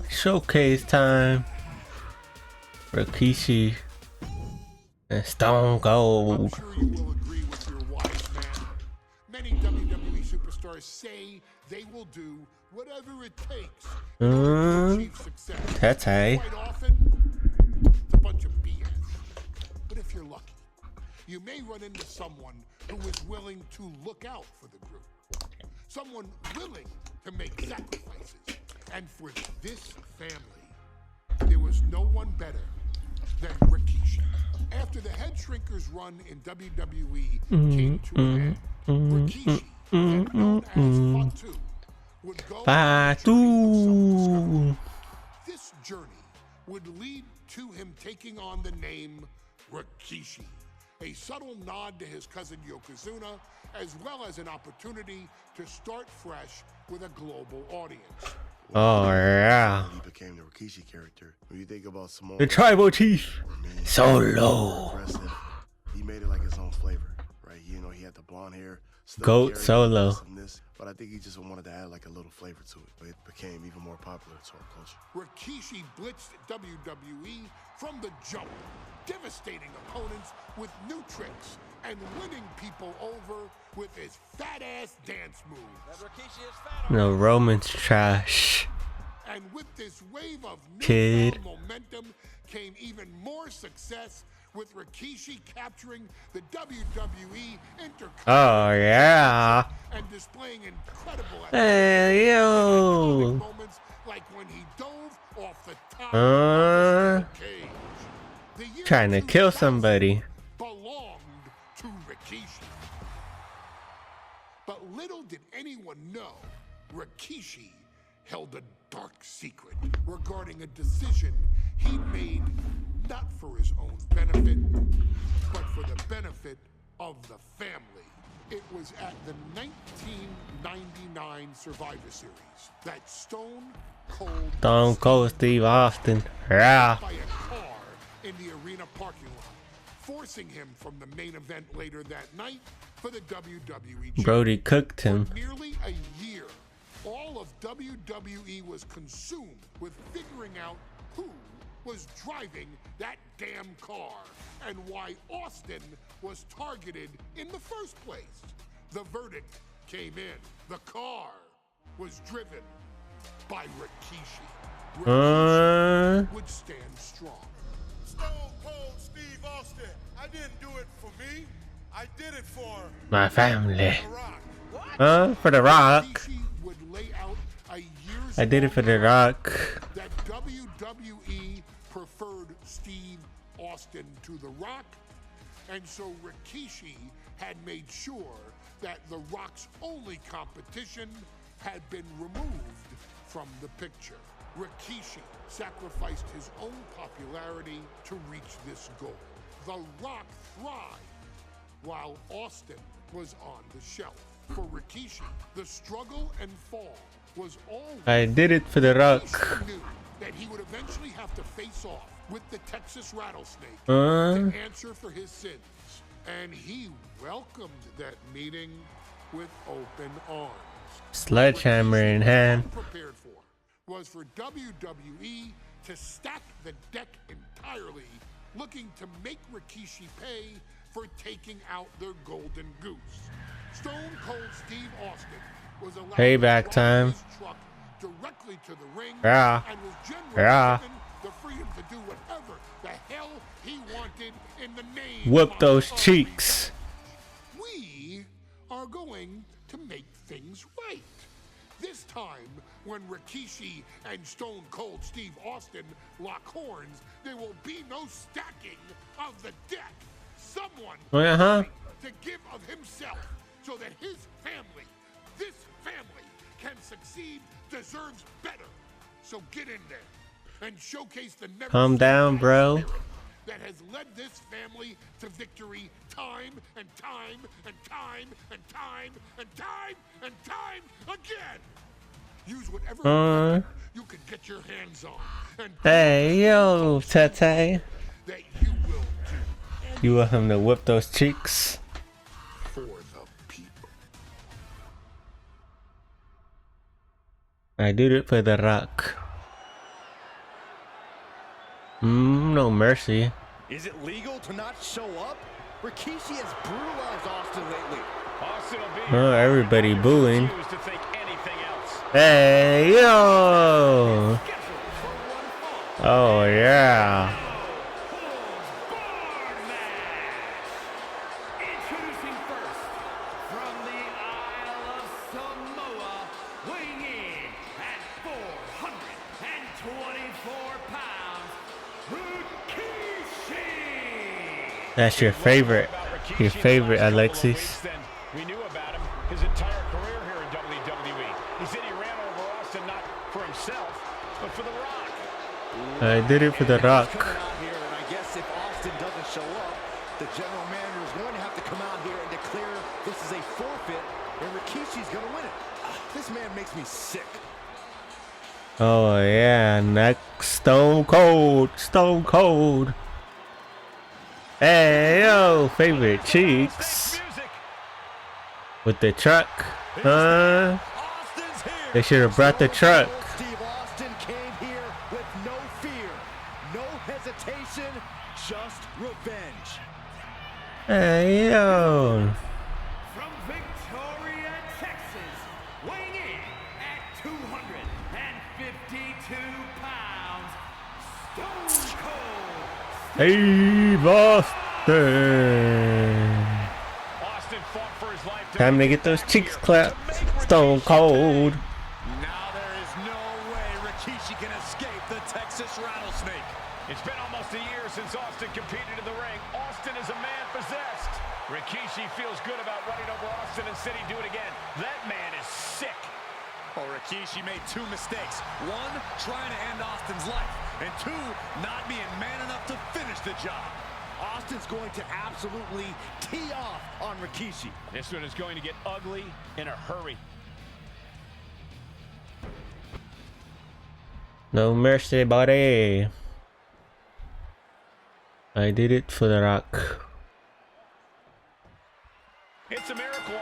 Showcase time. Rikishi and Stone Cold. I'm sure you will agree with your wise man. Many WWE superstars say they will do whatever it takes in order to achieve success. That's hey. Quite often, it's a bunch of BS. But if you're lucky, you may run into someone who is willing to look out for the group. Someone willing to make sacrifices. And for this family, there was no one better than Rikishi. After the Head Shrinkers run in WWE came to an end, Rikishi, then known as Fatu, would go on a journey of self-discovery. This journey would lead to him taking on the name Rikishi, a subtle nod to his cousin Yokozuna, as well as an opportunity to start fresh with a global audience. Oh yeah. He became the Rikishi character. When you think about Samoa, The tribal chief. Solo. He made it like his own flavor, right? You know, he had the blonde hair. Goat Solo. But I think he just wanted to add like a little flavor to it. But it became even more popular to our culture. Rikishi blitzed WWE from the jump, devastating opponents with new tricks and winning people over with his fat-ass dance moves. No, Roman's trash. And with this wave of Kid. newfound momentum came even more success with Rikishi capturing the WWE Intercontinental Oh yeah. and displaying incredible Hey yo. moments like when he dove off the top of the cage. The year Trying to kill 2000 somebody. belonged to Rikishi. But little did anyone know, Rikishi held a dark secret regarding a decision he'd made not for his own benefit, but for the benefit of the family. It was at the 1999 Survivor Series that Stone Cold Steve Austin. Yeah. by a car in the arena parking lot, forcing him from the main event later that night for the WWE Brody cooked him. For nearly a year, all of WWE was consumed with figuring out who was driving that damn car and why Austin was targeted in the first place. The verdict came in. The car was driven by Rikishi. Rikishi would stand strong. Stone Cold Steve Austin. I didn't do it for me. I did it for My family. The Rock. For The Rock. Rikishi would lay out a year's I did it for The Rock. that WWE preferred Steve Austin to The Rock, and so Rikishi had made sure that The Rock's only competition had been removed from the picture. Rikishi sacrificed his own popularity to reach this goal. The Rock thrived while Austin was on the shelf. For Rikishi, the struggle and fall was always I did it for The Rock. Rikishi knew that he would eventually have to face off with the Texas Rattlesnake to answer for his sins. And he welcomed that meeting with open arms. Sledgehammer in hand. Prepared for was for WWE to stack the deck entirely, looking to make Rikishi pay for taking out their golden goose. Stone Cold Steve Austin was allowed Payback to drive time. his truck directly to the ring Yeah. and was generally Yeah. given the freedom to do whatever the hell he wanted in the name Whoop of those the cheeks. we are going to make things right. This time, when Rikishi and Stone Cold Steve Austin lock horns, there will be no stacking of the deck. Someone to give of himself so that his family, this family, can succeed, deserves better. So get in there and showcase the never Calm down, bro. that has led this family to victory time and time and time and time and time and time again. Use whatever weapon you can get your hands on. And Hey yo, Tete. that you will do You want him to whip those cheeks? for the people. I did it for The Rock. No mercy. Is it legal to not show up? Rikishi has brutalized Austin lately. Austin will be Oh, everybody booing. refuse to think anything else. Hey, yo! Oh, yeah. Introducing first, from the Isle of Samoa, weighing in at 424 pounds, Rikishi! That's your favorite. Your favorite, Alexis. We knew about him his entire career here in WWE. He said he ran over Austin not for himself, but for The Rock. I did it for The Rock. Coming out here, and I guess if Austin doesn't show up, the general manager is going to have to come out here and declare this is a forfeit, and Rikishi's going to win it. This man makes me sick. Oh, yeah. Next, Stone Cold. Stone Cold. Hey, yo. Favorite cheeks. With the truck. Austin's here. They should have brought the truck. Steve Austin came here with no fear, no hesitation, just revenge. Hey, yo. From Victoria, Texas, weighing in at 252 pounds, Stone Cold. Hey, Boston. Austin fought for his life. Time to get those cheeks clapped. Stone Cold. Now there is no way Rikishi can escape the Texas rattlesnake. It's been almost a year since Austin competed in the ring. Austin is a man possessed. Rikishi feels good about running over Austin and said he'd do it again. That man is sick. Oh, Rikishi made two mistakes. One, trying to end Austin's life. And two, not being man enough to finish the job. Austin's going to absolutely tee off on Rikishi. This one is going to get ugly in a hurry. No mercy, buddy. I did it for The Rock. It's a miracle,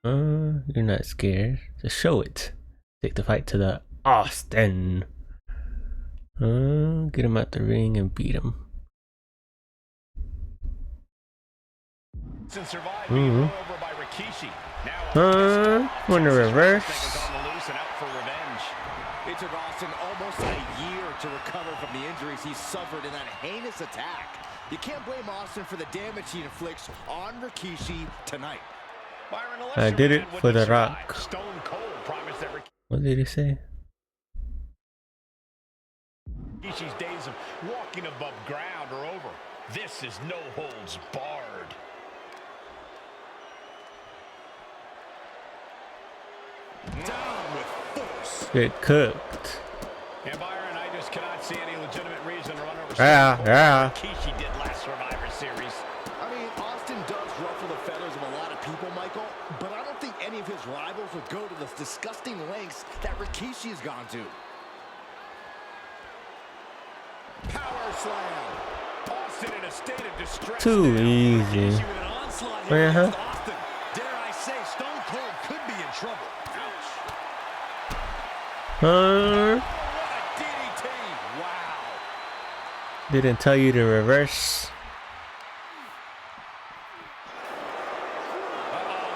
Austin. You're not scared. Just show it. Take the fight to the Austin. Get him out the ring and beat him. Survived being run over by Rikishi. Now, On the reverse. is on the loose and out for revenge. It took Austin almost a year to recover from the injuries he suffered in that heinous attack. You can't blame Austin for the damage he inflicts on Rikishi tonight. Byron, I did it for The Rock. Stone Cold promised that What did he say? Rikishi's days of walking above ground are over. This is no holds barred. Down with force. Get cooked. And Byron, I just cannot see any legitimate reason to run over Yeah, Stone Cold yeah. like Rikishi did last Survivor Series. I mean, Austin does ruffle the feathers of a lot of people, Michael, but I don't think any of his rivals would go to the disgusting lengths that Rikishi has gone to. Power slam. Austin in a state of distress. Too now. easy. Rikishi with an onslaught here Uh-huh. against Austin. Dare I say, Stone Cold could be in trouble. Ouch. Huh? What a DDT. Wow. Didn't tell you to reverse.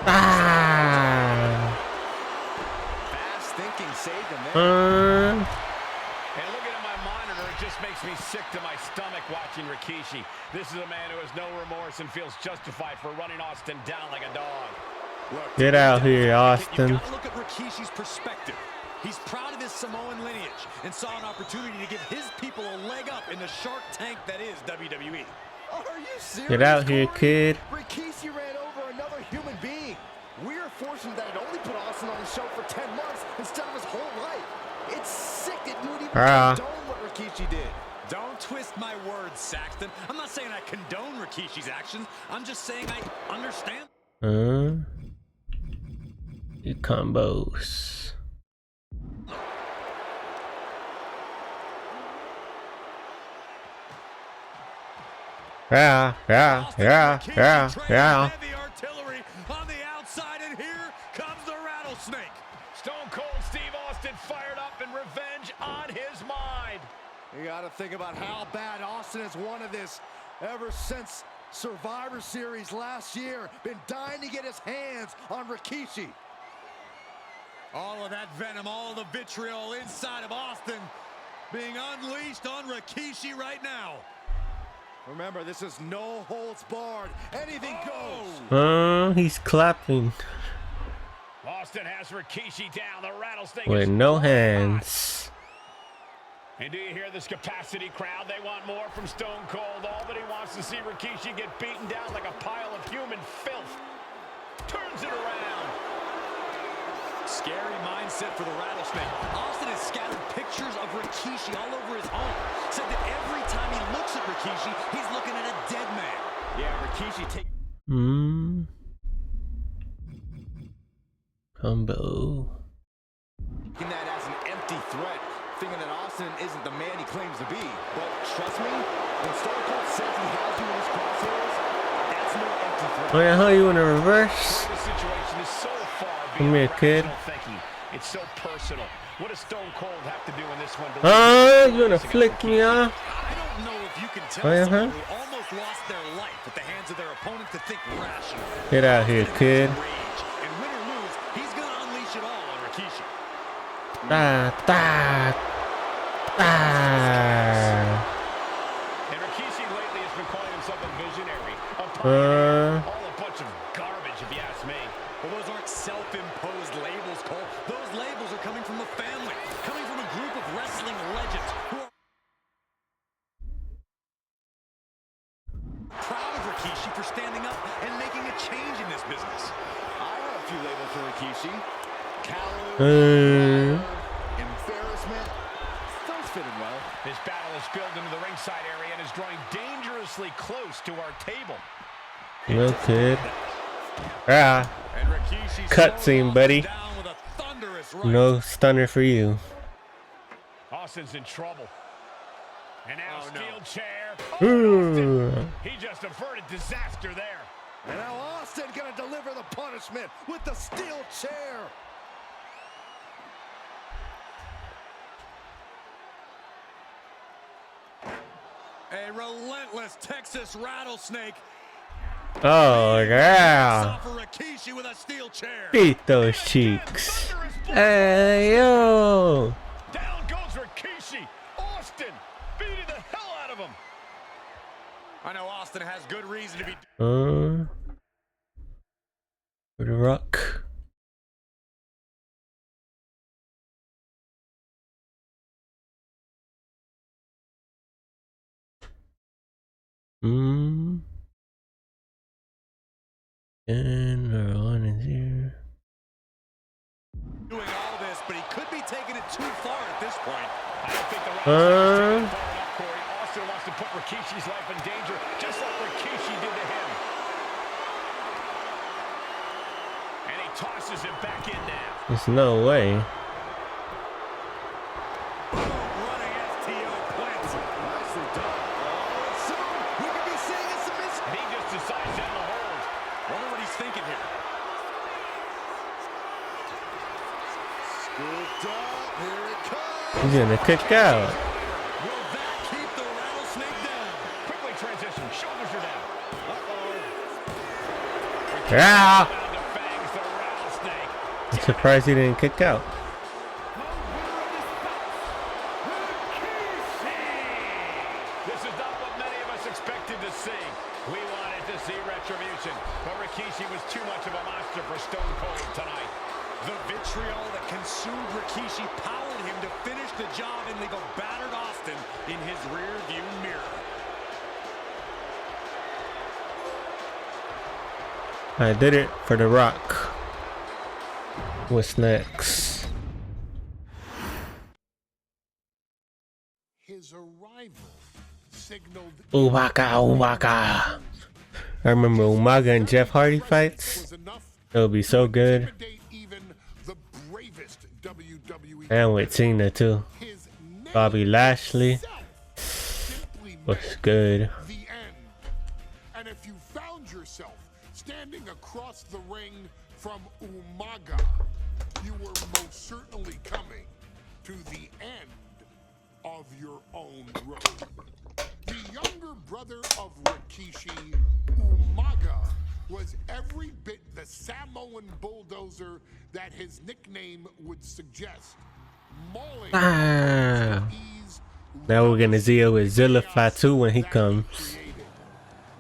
Ah. Fast thinking saved him there. And looking at my monitor, it just makes me sick to my stomach watching Rikishi. This is a man who has no remorse and feels justified for running Austin down like a dog. Look, Get out here, you've Austin. got to look at Rikishi's perspective. He's proud of his Samoan lineage and saw an opportunity to give his people a leg up in the Shark Tank that is WWE. Are you serious? Get out here, Corey? kid. Rikishi ran over another human being. We're fortunate that it only put Austin on the show for 10 months instead of his whole life. It's sick that you would even condone what Rikishi did. Don't twist my words, Saxton. I'm not saying I condone Rikishi's actions. I'm just saying I understand. Your combos. Yeah. Heavy artillery on the outside, and here comes the rattlesnake. Stone Cold Steve Austin fired up and revenge on his mind. You got to think about how bad Austin has wanted this ever since Survivor Series last year. Been dying to get his hands on Rikishi. All of that venom, all of the vitriol inside of Austin being unleashed on Rikishi right now. Remember, this is no holds barred. Anything goes. He's clapping Austin has Rikishi down. The rattlesnake with is no hot. hands. And do you hear this capacity crowd? They want more from Stone Cold. All he wants to see Rikishi get beaten down like a pile of human filth. Turns it around. Scary mindset for the rattlesnake. Austin has scattered pictures of Rikishi all over his home. Said that every time he looks at Rikishi, he's looking at a dead man. Yeah, Rikishi take. Combo. Taking that as an empty threat, thinking that Austin isn't the man he claims to be. But trust me, when Stone Cold says he has you in his crosshairs, that's no empty threat. Oh yeah, how you in a reverse? This situation is so far Come here, beyond kid. rational thinking. It's so personal. What does Stone Cold have to do in this one? You gonna flick me off? I don't know if you can tell Oh, yeah, someone who almost lost their life at the hands of their opponent to think rationally. Get out here, kid. Rage. And win or lose, he's going to unleash it all on Rikishi. And Rikishi lately has been calling himself a visionary, a pioneer, all a bunch of garbage if you ask me. Well, those aren't self-imposed labels, Cole. Those labels are coming from the family, coming from a group of wrestling legends who are proud of Rikishi for standing up and making a change in this business. I have a few labels for Rikishi. Coward, embarrassment. Those fit him well. This battle has spilled into the ringside area and is drawing dangerously close to our table. Little kid. Ah, And Rikishi cutscene, buddy. down with a thunderous right. No stunner for you. Austin's in trouble. And now Oh, no. steel chair. Ooh. He just averted disaster there. And now Austin gonna deliver the punishment with the steel chair. A relentless Texas rattlesnake. Oh yeah. For Rikishi with a steel chair. Beat those cheeks. Hey yo. Down goes Rikishi. Austin beating the hell out of him. I know Austin has good reason to be. For the Rock. And we're on is here. Doing all this, but he could be taking it too far at this point. I don't think the Rattlesnake's taking it far enough, Corey. Austin wants to put Rikishi's life in danger, just like Rikishi did to him. And he tosses him back in now. There's no way. Running STO Clint. Nicely done. Oh, soon we could be seeing a submission. And he just decides to end the hold. Wonder what he's thinking here. Scooped up. Here it comes. He's gonna kick out. Will that keep the rattlesnake down? Quickly transition. Shoulders are down. Yeah. Down to fangs the Rattlesnake. I'm surprised he didn't kick out. This is not what many of us expected to see. We wanted to see retribution, but Rikishi was too much of a monster for Stone Cold tonight. The vitriol that consumed Rikishi powered him to finish the job and leave a battered Austin in his rear-view mirror. I did it for The Rock. What's next? His arrival signaled Uwaka, Uwaka. I remember Umaga and Jeff Hardy fights. was enough It would be so good. intimidate even the bravest WWE. And with Cena too. His name Bobby Lashley itself simply was meant good. the end. And if you found yourself standing across the ring from Umaga, you were most certainly coming to the end of of your own road. The younger brother of Rikishi, Umaga, was every bit the Samoan bulldozer that his nickname would suggest. Mauling Ah. with ease, Now we're gonna deal with Zilla Fatu when he that comes. created.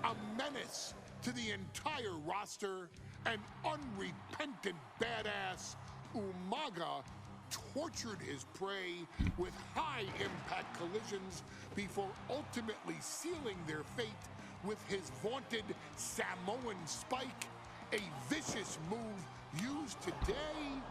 A menace to the entire roster, an unrepentant badass, Umaga tortured his prey with high-impact collisions before ultimately sealing their fate with his vaunted Samoan spike, a vicious move used today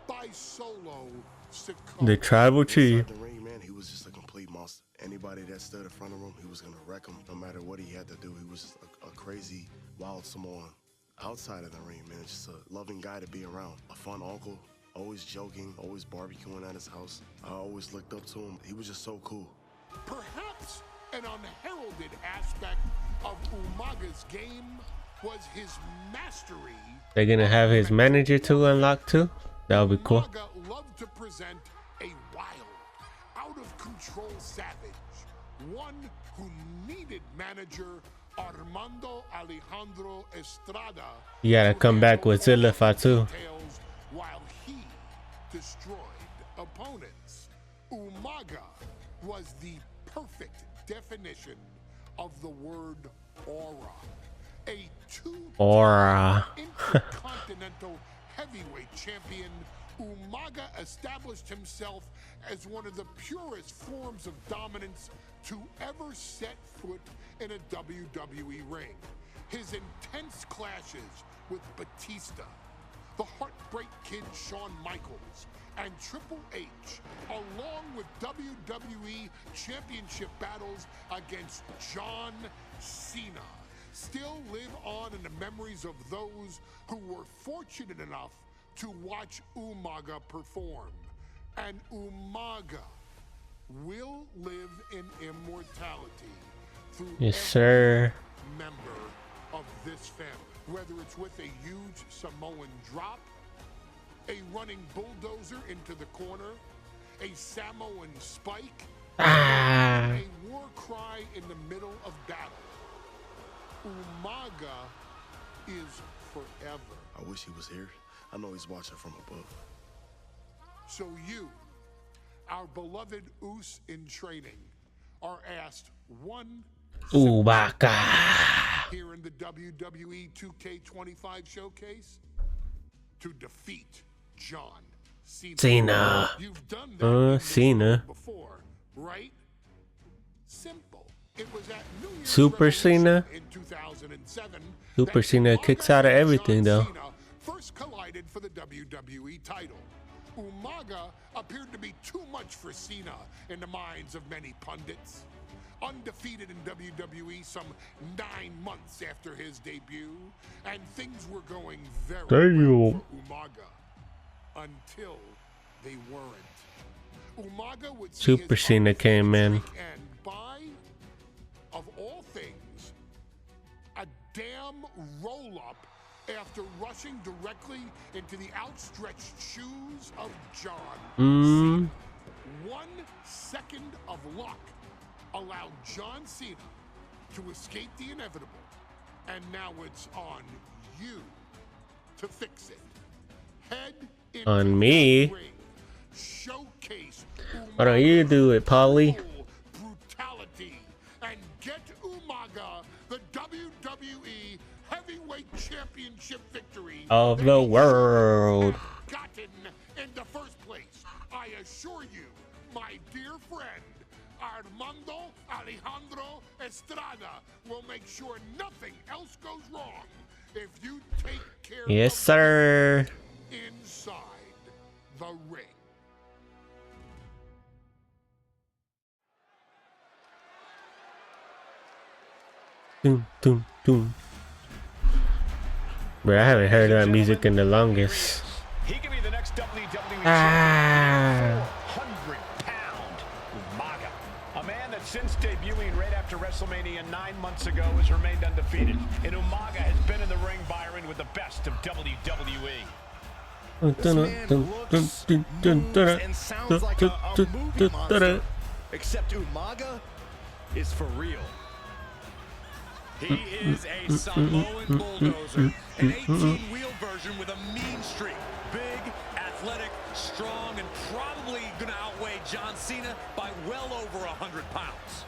by Solo Sikoa. The tribal chief. Inside the ring, man, he was just a complete monster. Anybody that stood in front of him, he was gonna wreck him no matter what he had to do. He was just a crazy, wild Samoan. Outside of the ring, man, just a loving guy to be around. A fun uncle, always joking, always barbecuing at his house. I always looked up to him. He was just so cool. Perhaps an unheralded aspect of Umaga's game was his mastery. They're gonna have his manager too unlocked too. That would be cool. Umaga loved to present a wild, out-of-control savage, one who needed manager Armando Alejandro Estrada. You gotta come back with Zilla Fatu. While he destroyed opponents. Umaga was the perfect definition of the word aura. A Aura. intercontinental heavyweight champion, Umaga established himself as one of the purest forms of dominance to ever set foot in a WWE ring. His intense clashes with Batista, the Heartbreak Kid Shawn Michaels, and Triple H, along with WWE Championship battles against John Cena, still live on in the memories of those who were fortunate enough to watch Umaga perform. And Umaga will live in immortality through Yes, every sir. member of this family. Whether it's with a huge Samoan drop, a running bulldozer into the corner, a Samoan spike, Ah. a war cry in the middle of battle. Umaga is forever. I wish he was here. I know he's watching from above. So you, our beloved Us in training, are asked one Ubaka. here in the WWE 2K25 showcase to defeat John Cena. Cena. You've done that in this Cena. before, right? Simple. It was at New Year's Super Revolution Cena? in 2007 Super that Cena Umaga kicks out of and everything, John though. Cena first collided for the WWE title. Umaga appeared to be too much for Cena in the minds of many pundits. Undefeated in WWE some 9 months after his debut, and things were going very well for Umaga until they weren't. Umaga would see Super his Cena came in. streak end by, of all things, a damn roll-up after rushing directly into the outstretched shoes of John Cena. 1 second of luck allowed John Cena to escape the inevitable, and now it's on you to fix it. Head into On me? the ring. Showcase Why don't you do it, Polly? brutality and get Umaga the WWE Heavyweight Championship victory Of that the he should world. have gotten in the first place. I assure you, my dear friend, Armando Alejandro Estrada will make sure nothing else goes wrong if you take care Yes, of sir. inside the ring. Doom, doom, doom. Bro, I haven't heard that music in the longest. He can be the next WWE Ah. 400-pound Umaga. A man that since debuting right after WrestleMania 9 months ago has remained undefeated. And Umaga has been in the ring, Byron, with the best of WWE. This man looks, moves, and sounds like a movie monster. Except Umaga is for real. He is a Samoan bulldozer, an 18-wheel version with a mean streak. Big, athletic, strong, and probably going to outweigh John Cena by well over 100 pounds.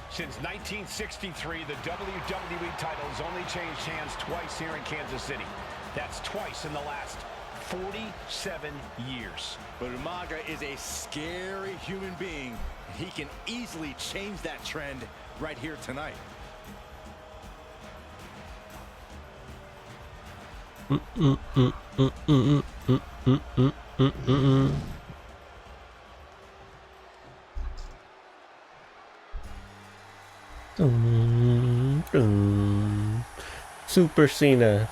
Since 1963, the WWE title has only changed hands twice here in Kansas City. That's twice in the last 47 years. But Umaga is a scary human being. He can easily change that trend right here tonight. Super Cena.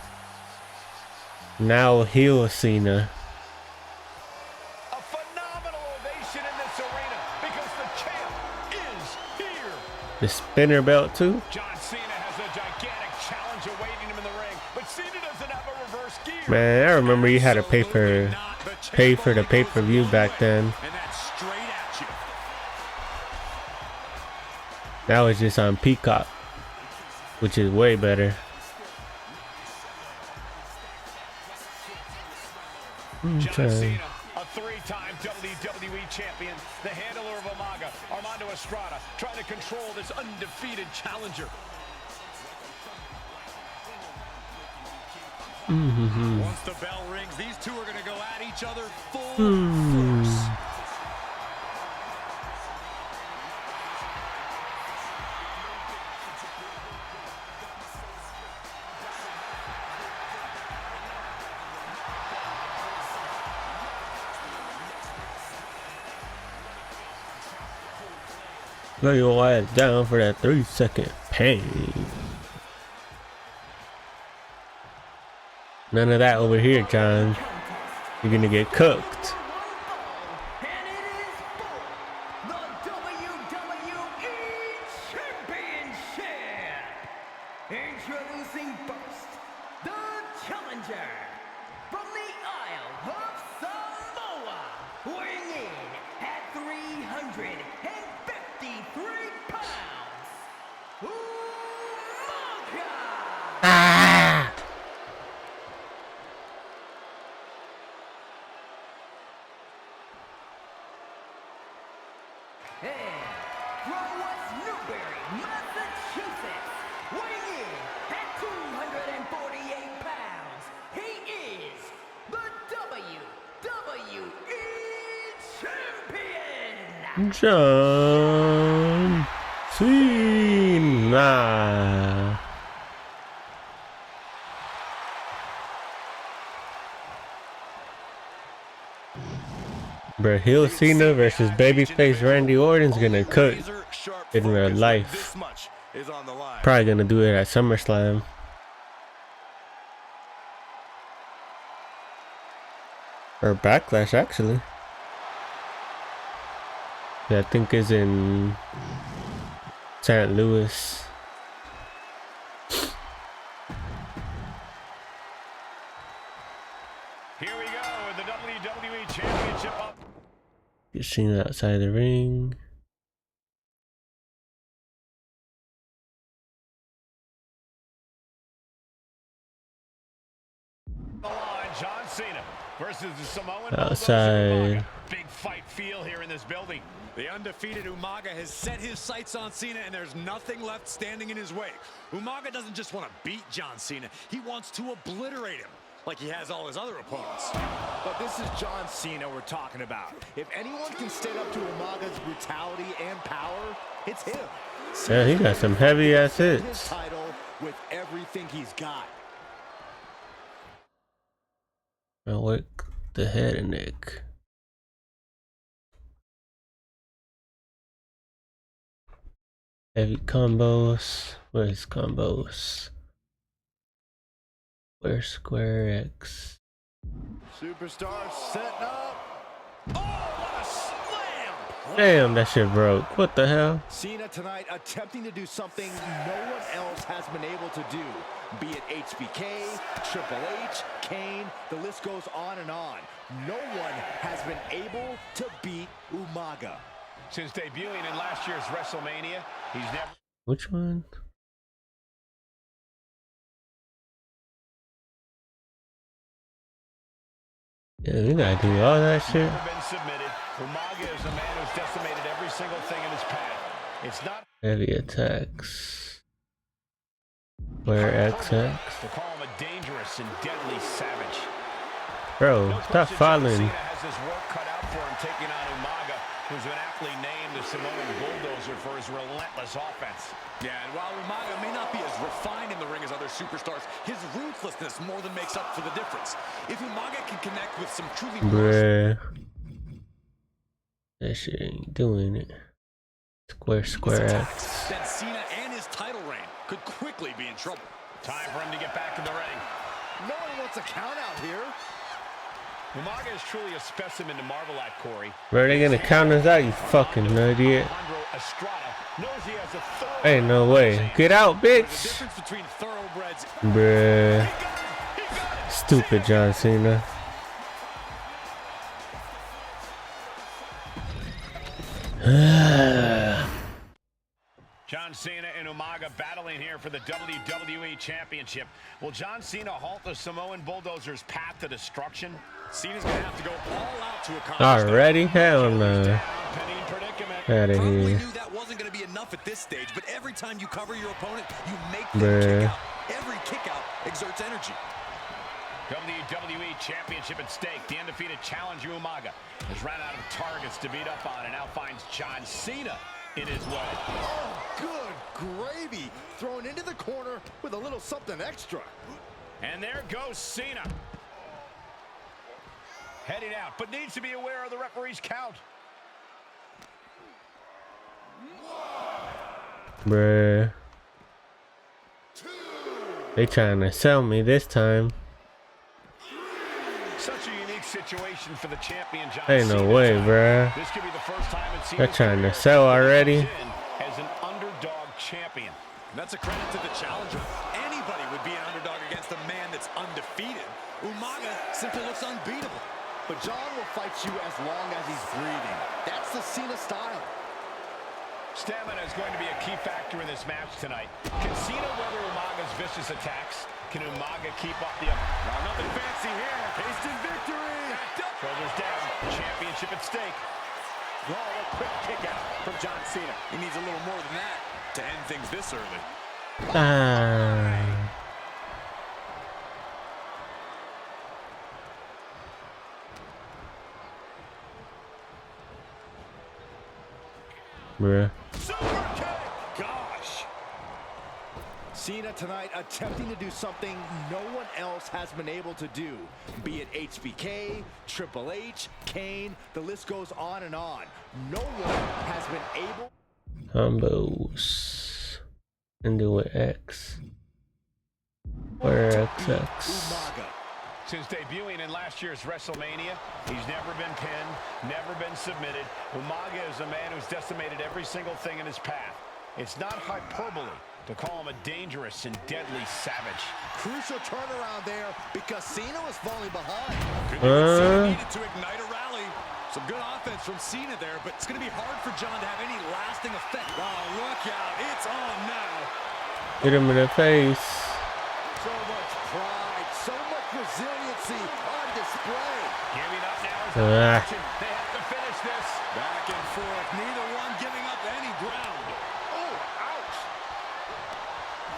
Now heel Cena. A phenomenal ovation in this arena because the champ is here. The spinner belt too. John Cena has a gigantic challenge awaiting him in the ring, but Cena doesn't have a reverse gear. Man, I remember you had to pay for the pay-per-view back then. And that's straight at you. Now it's just on Peacock, which is way better. John Cena, a three-time WWE champion, the handler of Umaga, Armando Estrada, trying to control this undefeated challenger. Once the bell rings, these two are going to go at each other full force. Lay your ass down for that 3-second pain. None of that over here, John. You're gonna get cooked. And it is for the WWE Championship. Introducing first, the challenger from the Isle of Samoa, weighing in at 353 pounds, Umaga. And from West Newbury, Massachusetts, weighing in at 248 pounds, he is the WWE Champion! John Cena. Bro, heel Cena versus babyface Randy Orton's gonna cook in real life. This much is on the line. Probably gonna do it at SummerSlam. Or Backlash, actually. Yeah, I think is in St. Louis. Here we go with the WWE Championship up. Get Cena outside the ring. The line, John Cena versus the Samoan Outside. Umaga. Big fight feel here in this building. The undefeated Umaga has set his sights on Cena, and there's nothing left standing in his way. Umaga doesn't just want to beat John Cena, he wants to obliterate him, like he has all his other opponents. But this is John Cena we're talking about. If anyone can stand up to Umaga's brutality and power, it's him. Yeah, he got some heavy ass His hits. title with everything he's got. I'll work the head and neck. Heavy combos. Where's combos? Where's square X? Superstar setting up. Oh, what a slam! Damn, that shit broke. What the hell? Cena tonight attempting to do something no one else has been able to do. Be it HBK, Triple H, Kane, the list goes on and on. No one has been able to beat Umaga. Since debuting in last year's WrestleMania, he's never... Which one? Yeah, we gotta do all that shit. Never been submitted. Umaga is a man who's decimated every single thing in his path. It's not Heavy attacks. Where XX? to call him a dangerous and deadly savage. Bro, No stop question following. Cena has his work cut out for him taking on Umaga, who's been aptly named the Samoan bulldozer for his relentless offense. Yeah, and while Umaga may not be as refined in the ring as other superstars, his ruthlessness more than makes up for the difference. If Umaga can connect with some truly Bruh. That shit ain't doing it. Square X. then Cena and his title reign could quickly be in trouble. Time for him to get back in the ring. No one wants a count out here. Umaga is truly a specimen to marvel at, Corey. Bro, they gonna count us out, you fucking idiot. Alejandro Estrada knows he has a thorough... Ain't no way. Get out, There's a bitch. difference between thoroughbreds. Bruh. Stupid John Cena. John Cena and Umaga battling here for the WWE Championship. Will John Cena halt the Samoan Bulldozer's path to destruction? Cena's gonna have to go all out to accomplish Already? Hell no. Penny predicament. Out of Probably here. knew that wasn't gonna be enough at this stage, but every time you cover your opponent, you make them Bruh. kick out. Every kick out exerts energy. WWE Championship at stake. The undefeated challenger Umaga has run out of targets to beat up on and now finds John Cena in his way. Oh, good gravy. Thrown into the corner with a little something extra. And there goes Cena. Heading out, but needs to be aware of the referee's count. Bruh. They trying to sell me this time. Such a unique situation for the champion, John Ain't no Cena. way, bruh. This could be the first time in They're Cena's trying to career sell that he already. comes in as an underdog champion. And that's a credit to the challenger. Anybody would be an underdog against a man that's undefeated. Umaga simply looks unbeatable. But John will fight you as long as he's breathing. That's the Cena style. Stamina is going to be a key factor in this match tonight. Can Cena weather Umaga's vicious attacks? Can Umaga keep up the... Nothing fancy here. Tasted victory. Shoulders down. Championship at stake. Oh, a quick kick out from John Cena. He needs a little more than that to end things this early. Ah. Bruh. Super kick. Gosh. Cena tonight attempting to do something no one else has been able to do. Be it HBK, Triple H, Kane, the list goes on and on. No one has been able... Combos. And do it X. Where XX? Umaga. Since debuting in last year's WrestleMania, he's never been pinned, never been submitted. Umaga is a man who's decimated every single thing in his path. It's not hyperbole to call him a dangerous and deadly savage. Crucial turnaround there because Cena was falling behind. Cena needed to ignite a rally. Some good offense from Cena there, but it's going to be hard for John to have any lasting effect. Oh, look out. It's on now. Hit him in the face. So much pride, so much resiliency on display. Giving up now is Ah. option. They have to finish this. Back and forth. Neither one giving up any ground. Oh, ouch.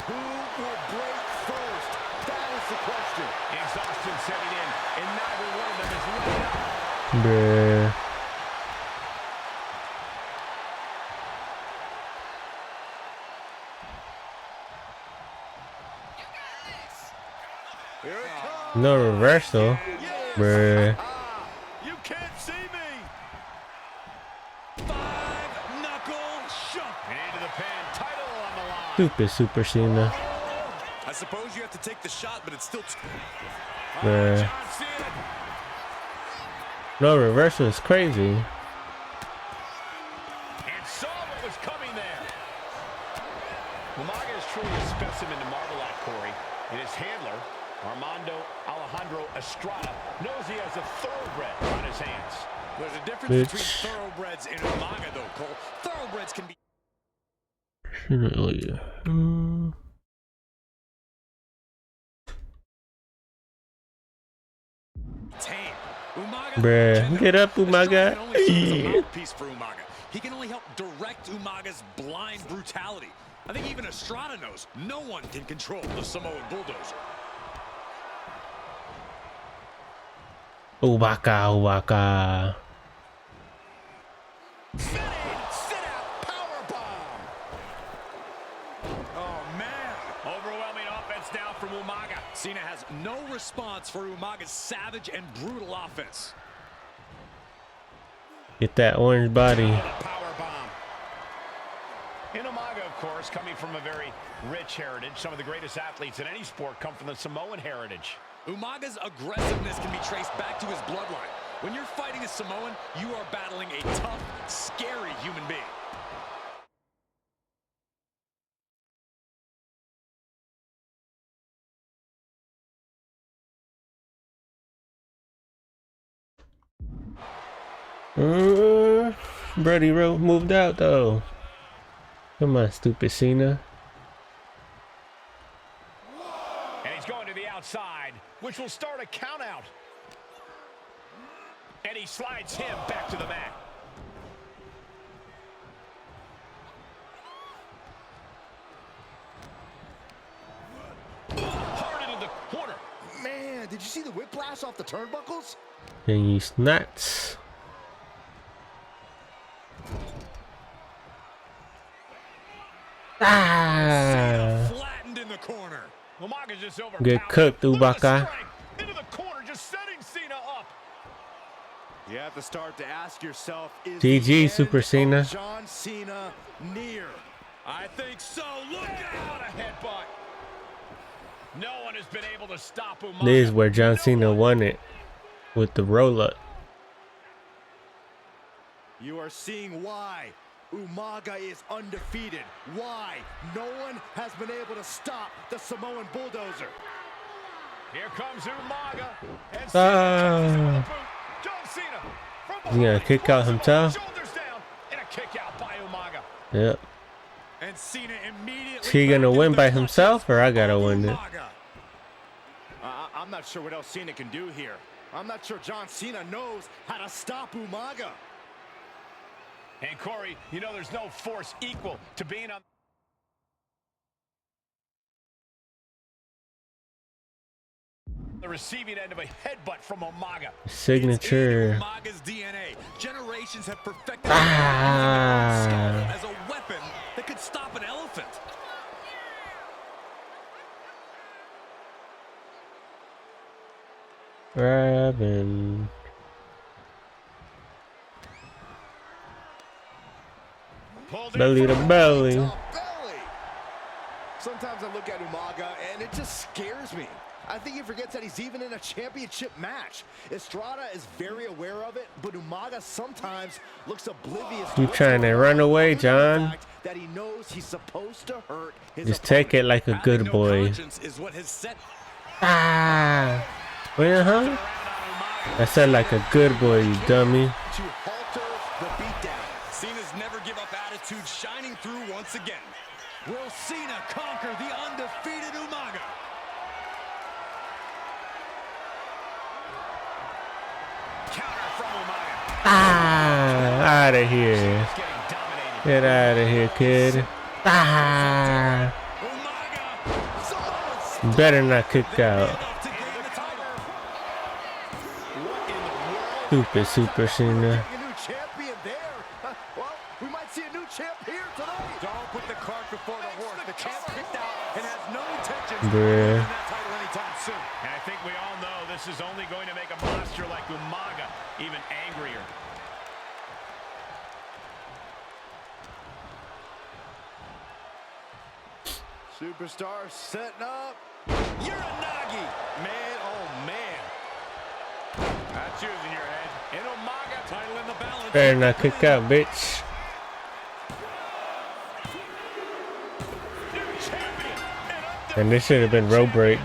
Who will break first? That is the question. Exhaustion setting in, and neither one of them is letting up. Bruh. Here it comes. No reversal. Bruh. You can't see me. Five-knuckle shove. And into the pin, title on the line. Stupid Super Cena. I suppose you have to take the shot, but it's still... Bruh. John Cena. No reversal is crazy. Umaga is truly a specimen to marvel at, Corey. And his handler, Alejandro Estrada, knows he has a thoroughbred on his hands. There's a difference between thoroughbreds and Umaga, though, Cole. Thoroughbreds can be... tame. Umaga Bruh, get up, Umaga. For Umaga. He can only help direct Umaga's blind brutality. I think even Estrada knows no one can control the Samoan bulldozer. Umaga. Sit out, powerbomb. Oh man, Overwhelming offense now from Umaga. Cena has no response for Umaga's savage and brutal offense. Get that orange body. Powerbomb. In Umaga, of course, coming from a very rich heritage. Some of the greatest athletes in any sport come from the Samoan heritage. Umaga's aggressiveness can be traced back to his bloodline. When you're fighting a Samoan, you are battling a tough, scary human being. Brody Rowe moved out though. Come on, stupid Cena. And he's going to the outside, which will start a count out. And he slides him back to the mat. Hard into the corner. Man, did you see the whiplash off the turnbuckles? And you nuts. Flattened in the corner. Umaga's just Get cooked, Umaga. Into the corner, just setting Cena up. You have to start to ask yourself, is GG, the end Super of Cena. John Cena near? I think so. Look out! What a headbutt. No one has been able to stop Umaga. This is where John Cena won it with the roll up. You are seeing why Umaga is undefeated. Why no one has been able to stop the Samoan bulldozer. Here comes Umaga. And John Cena from He gonna kick out himself? Shoulders down and a kick out by Umaga. Yep. And Cena immediately. Is he gonna win by himself or I gotta win it? I'm not sure what else Cena can do here. I'm not sure John Cena knows how to stop Umaga. And Corey, you know there's no force equal to being on the receiving end of a headbutt from Umaga. Signature. Umaga's DNA. Generations have perfected Ah. as a weapon that could stop an elephant. Grabbing. Belly to belly. Sometimes I look at Umaga and it just scares me. I think he forgets that he's even in a championship match. Estrada is very aware of it, but Umaga sometimes looks oblivious. You trying to run away, John? That he knows he's supposed to hurt his Just take it like a good boy. Is what has set Ah. Well, huh? I said like a good boy, you dummy. to halter the beatdown. Cena's never give up attitude shining through once again. Will Cena conquer the undefeated Umaga? Counter from Umaga. Ah, out of here. He's getting dominated. Get out of here, kid. Ah. Umaga. Better not kick out. To gain the title. Stupid Super Cena. A new champion there. Well, we might see a new champ here tonight. Don't put the cart before the horse. The champ picked out and has no intention of Bruh. winning that title anytime soon. And I think we all know this is only going to make a monster like Umaga even angrier. Superstar setting up. Uranagi. Man, oh man. That's yours in your head. And Umaga, title in the balance. Better not kick out, bitch. And this should have been road break.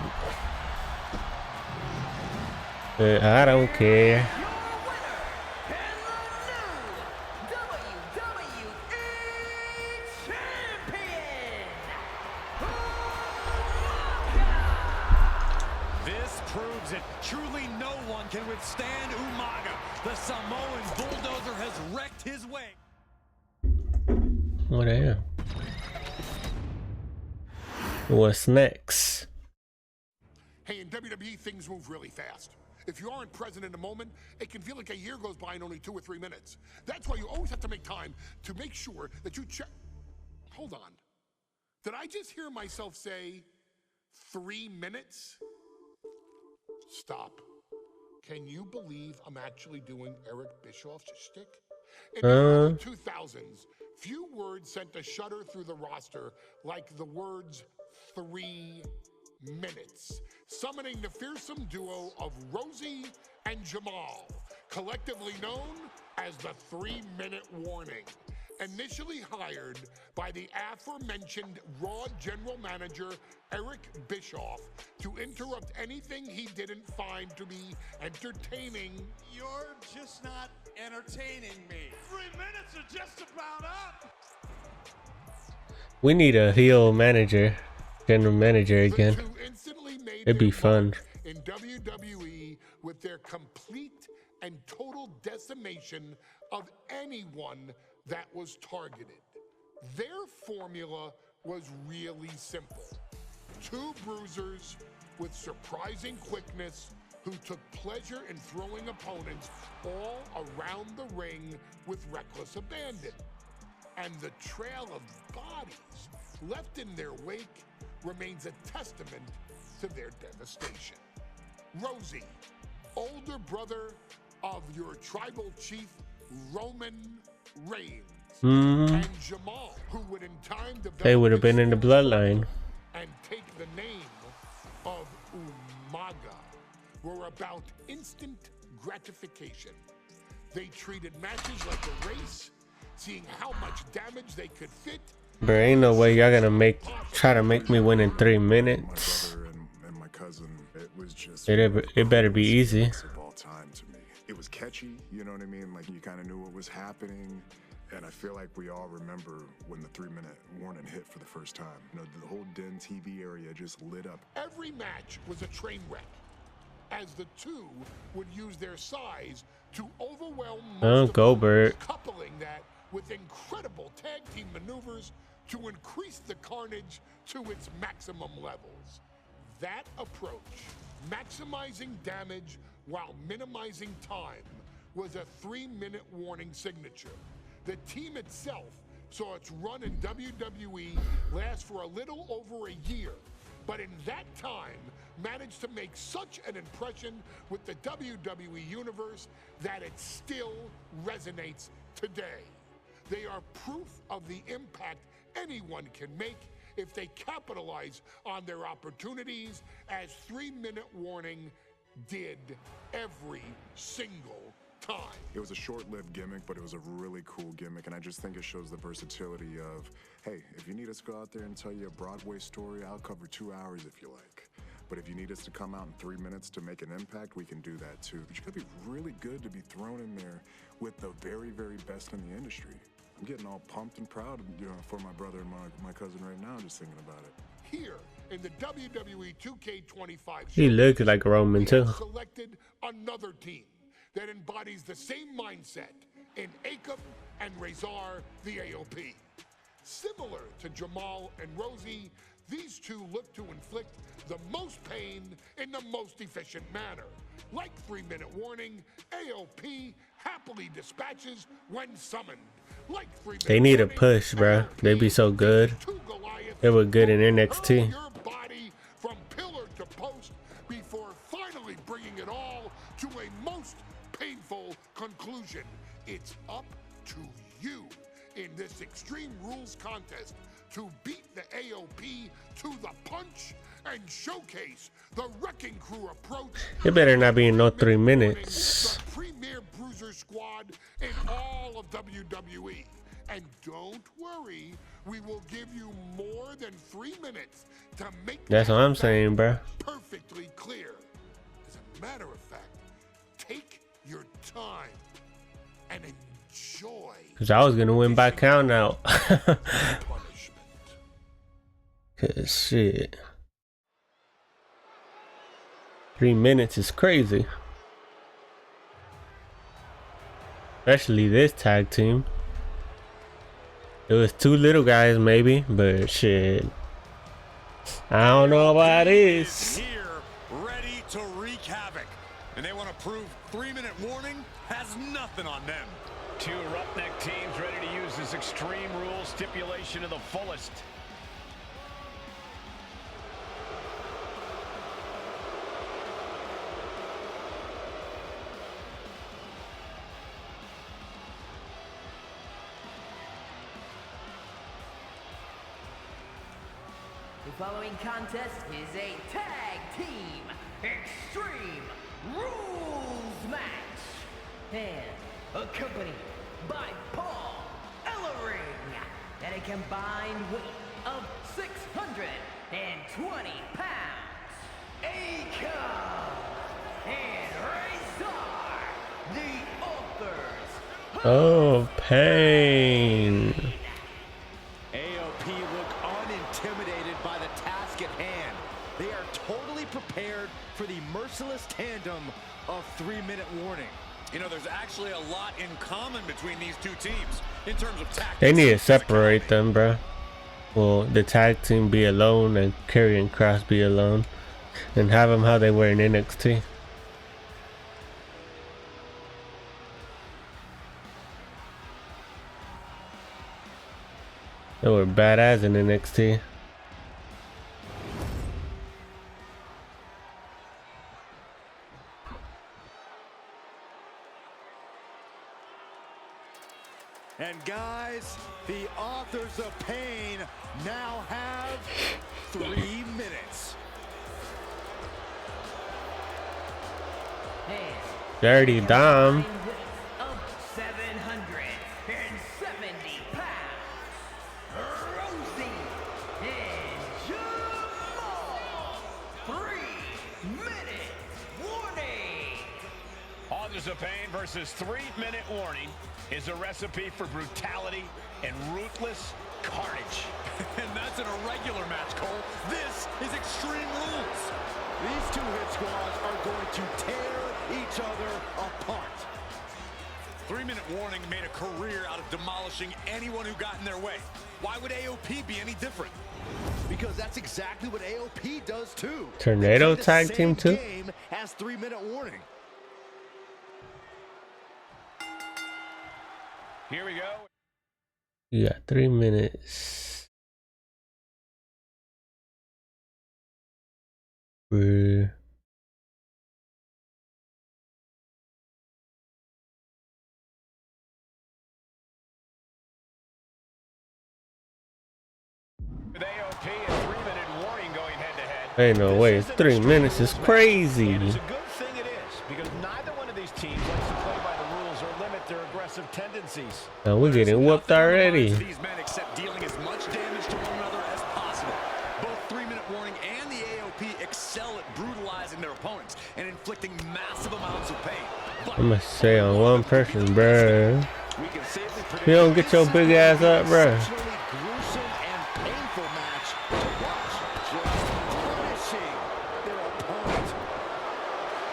But I don't care. This proves it. Truly no one can withstand Umaga. The Samoan bulldozer has wrecked his way. What the hell? What's next? Hey, in WWE, things move really fast. If you aren't present in the moment, it can feel like a year goes by in only 2 or 3 minutes. That's why you always have to make time to make sure that you check. Hold on. Did I just hear myself say 3 minutes? Stop. Can you believe I'm actually doing Eric Bischoff's shtick? In the early 2000s, few words sent a shudder through the roster like the words 3 minutes, summoning the fearsome duo of Rosie and Jamal, collectively known as the 3-minute warning. Initially hired by the aforementioned Raw general manager Eric Bischoff to interrupt anything he didn't find to be entertaining. You're just not entertaining me. 3 minutes are just about up. We need a heel manager, general manager again. The two instantly made It'd be their fun. mark in WWE with their complete and total decimation of anyone that was targeted. Their formula was really simple. 2 bruisers with surprising quickness who took pleasure in throwing opponents all around the ring with reckless abandon. And the trail of bodies left in their wake remains a testament to their devastation. Rosie, older brother of your tribal chief Roman Reigns, and Jamal, who would in time develop They would have been in the bloodline. and take the name of Umaga, were about instant gratification. They treated matches like a race, seeing how much damage they could fit. But ain't no way y'all gonna try to make me win in 3 minutes. My brother and my cousin, it was just It better be easy. of all time to me. It was catchy, you know what I mean? Like you kind of knew what was happening. And I feel like we all remember when the 3-minute warning hit for the first time. You know, the whole Den TV area just lit up. Every match was a train wreck, as the two would use their size to overwhelm most Goldberg. opponents, coupling that with incredible tag team maneuvers to increase the carnage to its maximum levels. That approach, maximizing damage while minimizing time, was a 3-minute warning signature. The team itself saw its run in WWE last for a little over a year, but in that time managed to make such an impression with the WWE Universe that it still resonates today. They are proof of the impact anyone can make if they capitalize on their opportunities, as 3-minute warning did every single time. It was a short-lived gimmick, but it was a really cool gimmick, and I just think it shows the versatility of, hey, if you need us to go out there and tell you a Broadway story, I'll cover 2 hours if you like. But if you need us to come out in 3 minutes to make an impact, we can do that too. But you gotta be really good to be thrown in there with the very, very best in the industry. I'm getting all pumped and proud, you know, for my brother and my cousin right now, just thinking about it. Here in the WWE 2K25 He looked like Roman we too. have selected another team that embodies the same mindset in Akam and Razor the AOP. Similar to Jamal and Rosie, these two look to inflict the most pain in the most efficient manner. Like 3-minute warning, AOP happily dispatches when summoned. Like 3-minute They need a warning, push, bruh. They be so good. two Goliaths They were good in hurl NXT. your body from pillar to post before finally bringing it all to a most painful conclusion. It's up to you in this Extreme Rules contest to beat the AOP to the punch and showcase the Wrecking Crew approach. It better not be in no 3 Warning, minutes. The premier bruiser squad in all of WWE. And don't worry, we will give you more than 3 minutes to make That's that what I'm fact saying, bro. perfectly clear. As a matter of fact, take your time and enjoy. Cause I was gonna win by count out. Punishment. Cause shit, 3 minutes is crazy. Especially this tag team. It was 2 little guys maybe, but shit, I don't know about this. Here, ready to wreak havoc. And they want to prove 3-minute warning has nothing on them. Two roughneck teams ready to use this extreme rule stipulation to the fullest. The following contest is a tag team extreme rules match and accompanied by Paul Ellering at a combined weight of 620 pounds. Akon and Razor, the authors. Oh, pain. AOP look unintimidated by the task at hand. They are totally prepared for the merciless tandem of 3-minute warning. You know, there's actually a lot in common between these two teams in terms of tactics. They need to separate them, bro. Well, the tag team be alone and Karrion Kross be alone, and have them how they were in NXT. They were badass in NXT. And guys, the authors of pain now have 3 minutes. Dirty Dom. Of 770 pounds. Rosie and Jamal. 3-minute warning. Authors of Pain versus 3-minute warning is a recipe for brutality and ruthless carnage. And that's an irregular match, Cole. This is Extreme Rules. These two hit squads are going to tear each other apart. 3-minute warning made a career out of demolishing anyone who got in their way. Why would AOP be any different? Because that's exactly what AOP does too. Tornado They play the tag same team too? game as 3-minute warning. Here we go. You got 3 minutes. Bruh. With AOP and 3-minute warning going head-to-head. Ain't no way. It's 3 minutes. It's crazy. And it's a good thing it is, because neither one of these teams likes to play by the rules or limit their aggressive tendencies. Now we're getting whooped already. These men accept dealing as much damage to one another as possible. Both 3-minute warning and the AOP excel at brutalizing their opponents and inflicting massive amounts of pain. But I'm gonna say on one person, bruh. We can safely predict You don't get your big ass up, bruh. exceptionally gruesome and painful match to watch. Just punishing their opponent.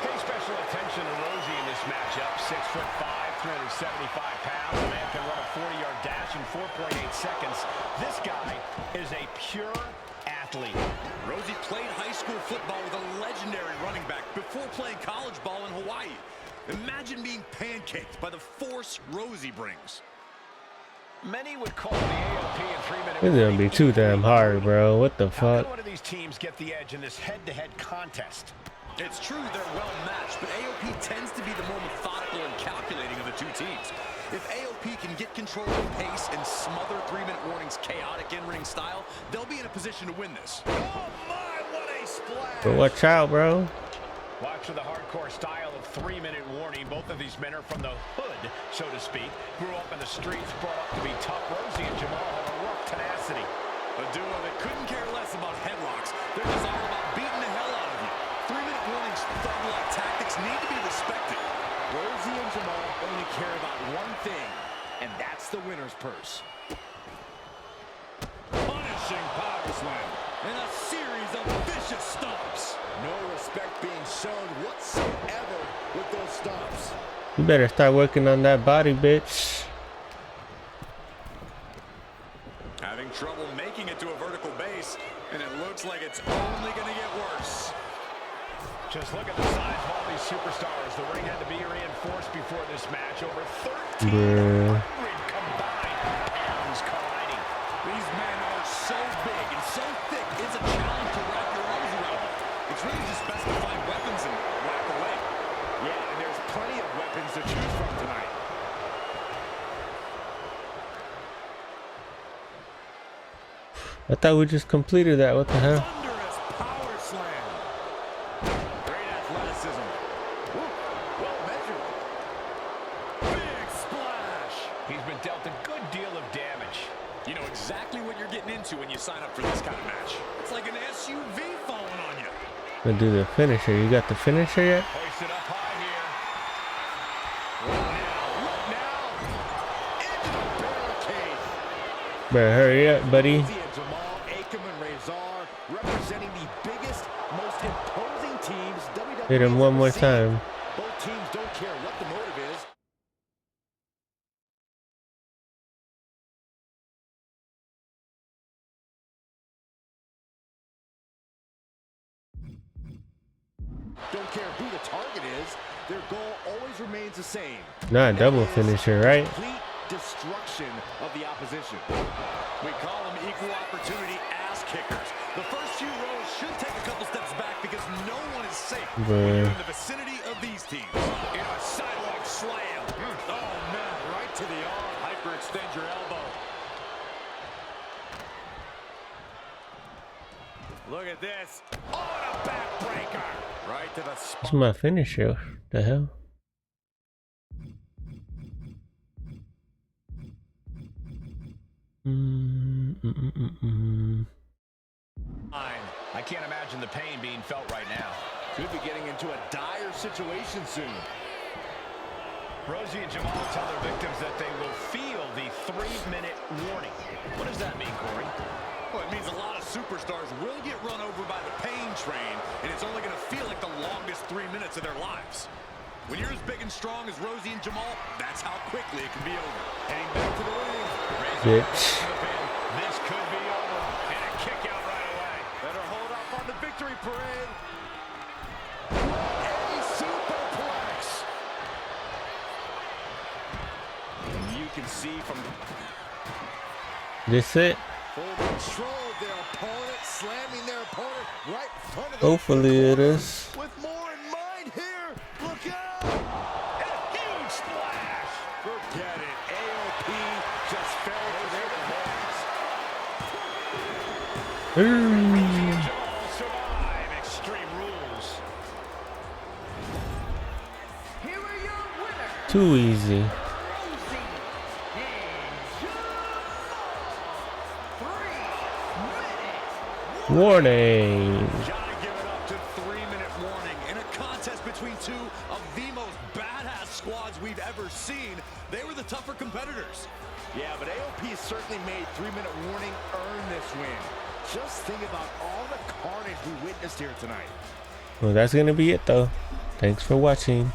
Pay special attention to Rosie in this matchup. 6'5", 375 pounds. The man can run a 40-yard dash in 4.8 seconds. This guy is a pure athlete. Rosie played high school football with a legendary running back before playing college ball in Hawaii. Imagine being pancaked by the force Rosie brings. Many would call the AOP and 3-minute It's gonna be too damn hard, bro. What the How fuck? can one of these teams get the edge in this head-to-head contest? It's true they're well matched, but AOP tends to be the more methodical and calculating of the two teams. If AOP can get control of the pace and smother 3-minute warning's chaotic in-ring style, they'll be in a position to win this. Oh my, what a splash! But watch out, bro. Watch for the hardcore style of 3-minute warning. Both of these men are from the hood, so to speak. Grew up in the streets, brought up to be tough. Rosie and Jamal have a rough tenacity. A duo that couldn't care less about headlocks. They're just all about beating the hell out of you. 3-minute warnings, thug-like tactics need to be respected. Rosie and Jamal only care about one thing, and that's the winner's purse. Punishing power slam and a series of vicious stomps. No respect being shown whatsoever with those stomps. You better start working on that body, bitch. Having trouble making it to a vertical base, and it looks like it's only going to get worse. Just look at the size of all these superstars. The ring had to be reinforced before this match. Over 1,300 combined pounds colliding. These men are so big and so thick, it's a challenge to wrap your arms around them. It's really just best to find weapons and whack away. Yeah, and there's plenty of weapons to choose from tonight. I thought we just completed that. What the hell? Thunderous power slam. Great athleticism. Ooh, well measured. Big splash. He's been dealt a good deal of damage. You know exactly what you're getting into when you sign up for this kind of match. It's like an SUV falling on you. Gonna do the finisher. You got the finisher yet? Hoist it up high here. Look now. Into the barricade. Better hurry up, buddy. Rosie and Jamal, Akam and Razor, representing the biggest, most imposing teams WWE Hit him one has more ever seen. time. Both teams don't care what the motive is. Don't care who the target is, their goal always remains the same. Not a And double that is finisher, right? Complete destruction of the opposition. We call them equal opportunity ass kickers. The first few rows should take a couple steps back because no one is safe when you're in the vicinity of these teams. In a sidewalk slam. Oh, man, right to the arm. Hyperextend your elbow. Look at this. Oh, and a backbreaker. Right to the spine. What's my finisher? The hell? I can't imagine the pain being felt right now. Could be getting into a dire situation soon. Rosie and Jamal tell their victims that they will feel the 3-minute warning. What does that mean, Corey? Well, it means a lot of superstars will get run over by the pain train, and it's only going to feel like the longest 3 minutes of their lives. When you're as big and strong as Rosie and Jamal, that's how quickly it can be over. Heading back to the ring. Bitch. This could be over. And a kick out right away. Better hold up on the victory parade. A superplex. And you can see from This it? full control of their opponent, slamming their opponent right in front of them. Hopefully it is. With more in mind here. Look out. And a huge splash. Forget it. AOP just fell to their hands. Jamal survive Extreme Rules. Here are your winners, Too easy. Rosie and Jamal. 3 minutes. Warning. Gotta give it up to 3-minute warning. In a contest between two of the most badass squads we've ever seen, they were the tougher competitors. Yeah, but AOP certainly made 3-minute warning earn this win. Just think about all the carnage we witnessed here tonight. Well, that's gonna be it though. Thanks for watching.